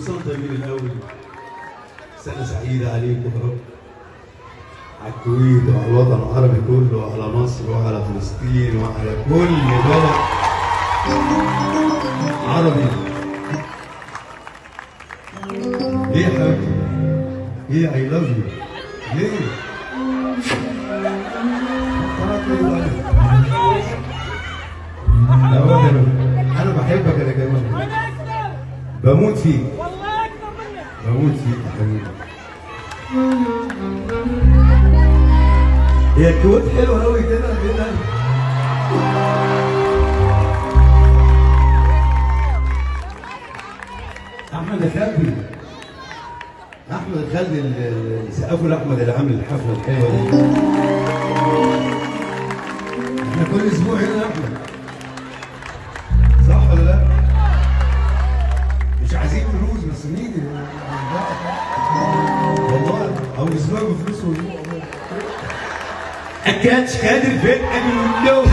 سنة طيبين الأول. سنة سعيدة عليكم يا رب، على الكويت وعلى الوطن العربي كله وعلى مصر وعلى فلسطين وعلى كل بلد عربي. ليه يا حبيبتي؟ ليه اي لاف يو؟ ليه؟ أنا بحبك أنا كمان، بموت فيك، بموت فيك يا حبيبي. هي الكويت حلوة أوي كده كده. أحمد الخلدي، أحمد الخلدي اللي سقفوا لأحمد اللي عامل الحفلة الحلوة دي. إحنا كل أسبوع هنا يا أحمد، صح ولا لا؟ مش عايزين فلوس بس نيجي والله، أو أسبوع بفلوس والله. أكاد قادر في الأمن